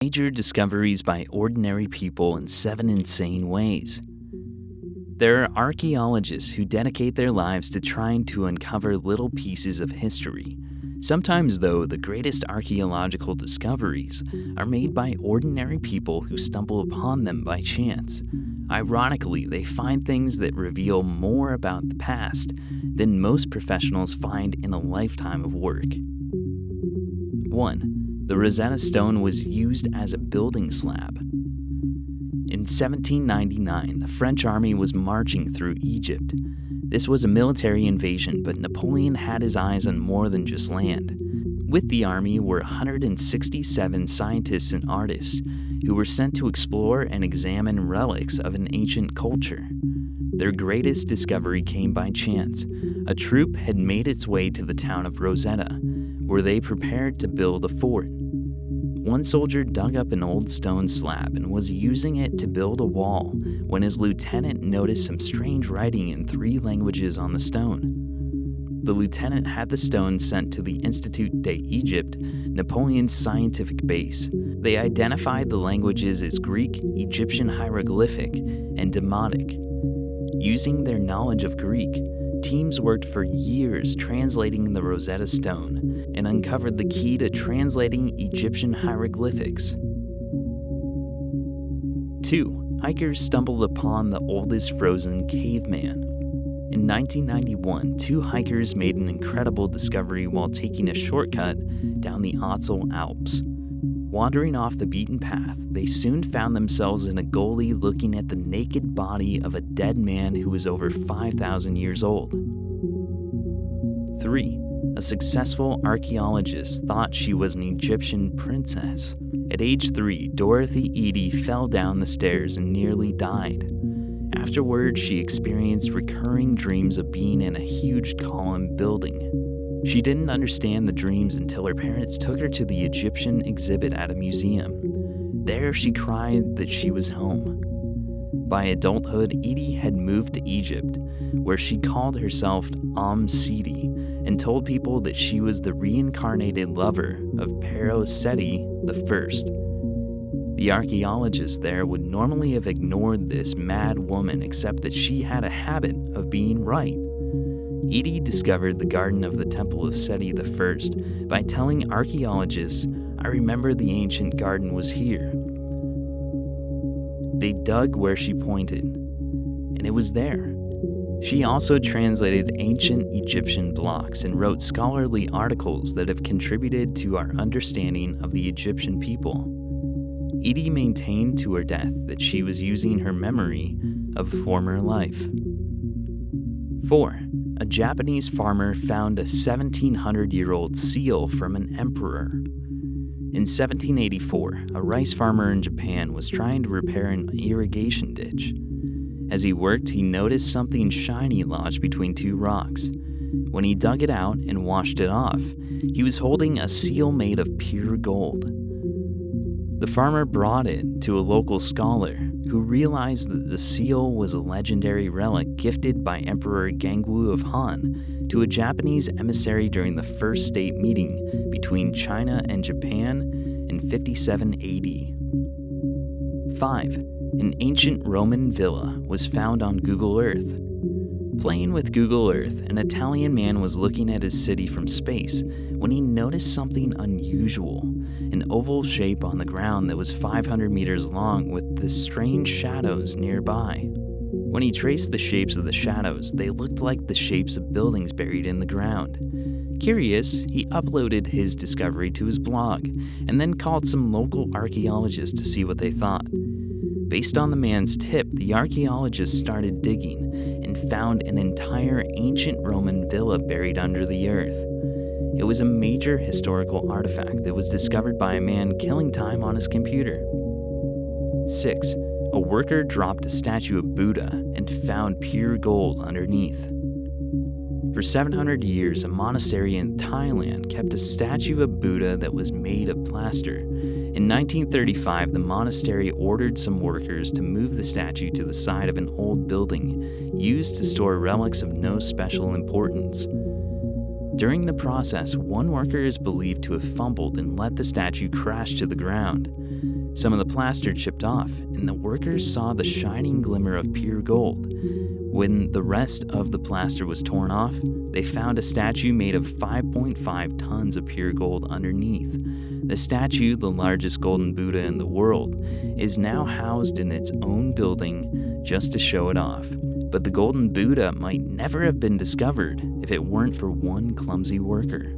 Major discoveries by ordinary people in 7 insane ways. There are archaeologists who dedicate their lives to trying to uncover little pieces of history. Sometimes, though, the greatest archaeological discoveries are made by ordinary people who stumble upon them by chance. Ironically, they find things that reveal more about the past than most professionals find in a lifetime of work. 1. The Rosetta Stone was used as a building slab. In 1799, the French army was marching through Egypt. This was a military invasion, but Napoleon had his eyes on more than just land. With the army were 167 scientists and artists who were sent to explore and examine relics of an ancient culture. Their greatest discovery came by chance. A troop had made its way to the town of Rosetta, where they prepared to build a fort. One soldier dug up an old stone slab and was using it to build a wall when his lieutenant noticed some strange writing in 3 languages on the stone. The lieutenant had the stone sent to the Institut d'Egypte, Napoleon's scientific base. They identified the languages as Greek, Egyptian hieroglyphic, and Demotic. Using their knowledge of Greek, teams worked for years translating the Rosetta Stone and uncovered the key to translating Egyptian hieroglyphics. 2. Hikers stumbled upon the oldest frozen caveman. In 1991, 2 hikers made an incredible discovery while taking a shortcut down the Ötztal Alps. Wandering off the beaten path, they soon found themselves in a gully looking at the naked body of a dead man who was over 5,000 years old. 3. A successful archaeologist thought she was an Egyptian princess. At age 3, Dorothy Eady fell down the stairs and nearly died. Afterward, she experienced recurring dreams of being in a huge column building. She didn't understand the dreams until her parents took her to the Egyptian exhibit at a museum. There, she cried that she was home. By adulthood, Eady had moved to Egypt, where she called herself Sidi and told people that she was the reincarnated lover of Pharaoh Seti I. The archaeologists there would normally have ignored this mad woman, except that she had a habit of being right. Eady discovered the garden of the Temple of Seti I by telling archaeologists, "I remember the ancient garden was here." They dug where she pointed, and it was there. She also translated ancient Egyptian blocks and wrote scholarly articles that have contributed to our understanding of the Egyptian people. Eady maintained to her death that she was using her memory of a former life. 4. A Japanese farmer found a 1,700-year-old seal from an emperor. In 1784, a rice farmer in Japan was trying to repair an irrigation ditch. As he worked, he noticed something shiny lodged between 2 rocks. When he dug it out and washed it off, he was holding a seal made of pure gold. The farmer brought it to a local scholar who realized that the seal was a legendary relic gifted by Emperor Gangwu of Han to a Japanese emissary during the first state meeting between China and Japan in 57 AD. 5. An ancient Roman villa was found on Google Earth. Playing with Google Earth, an Italian man was looking at his city from space when he noticed something unusual, an oval shape on the ground that was 500 meters long with the strange shadows nearby. When he traced the shapes of the shadows, they looked like the shapes of buildings buried in the ground. Curious, he uploaded his discovery to his blog and then called some local archaeologists to see what they thought. Based on the man's tip, the archaeologists started digging and found an entire ancient Roman villa buried under the earth. It was a major historical artifact that was discovered by a man killing time on his computer. 6. A worker dropped a statue of Buddha and found pure gold underneath. For 700 years, a monastery in Thailand kept a statue of Buddha that was made of plaster. In 1935, the monastery ordered some workers to move the statue to the side of an old building used to store relics of no special importance. During the process, one worker is believed to have fumbled and let the statue crash to the ground. Some of the plaster chipped off, and the workers saw the shining glimmer of pure gold. When the rest of the plaster was torn off, they found a statue made of 5.5 tons of pure gold underneath. The statue, the largest golden Buddha in the world, is now housed in its own building just to show it off. But the golden Buddha might never have been discovered if it weren't for one clumsy worker.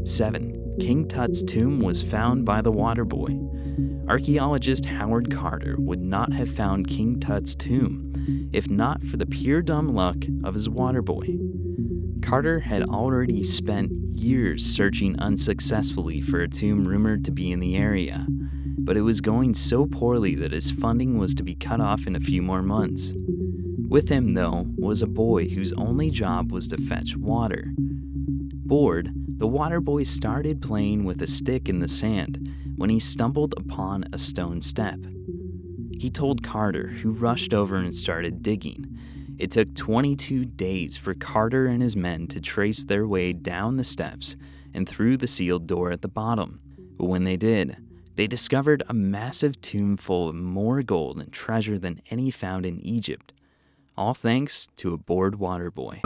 7. King Tut's tomb was found by the water boy. Archaeologist Howard Carter would not have found King Tut's tomb if not for the pure dumb luck of his water boy. Carter had already spent years searching unsuccessfully for a tomb rumored to be in the area, but it was going so poorly that his funding was to be cut off in a few more months. With him, though, was a boy whose only job was to fetch water. Bored, the water boy started playing with a stick in the sand when he stumbled upon a stone step. He told Carter, who rushed over and started digging. It took 22 days for Carter and his men to trace their way down the steps and through the sealed door at the bottom. But when they did, they discovered a massive tomb full of more gold and treasure than any found in Egypt, all thanks to a bored water boy.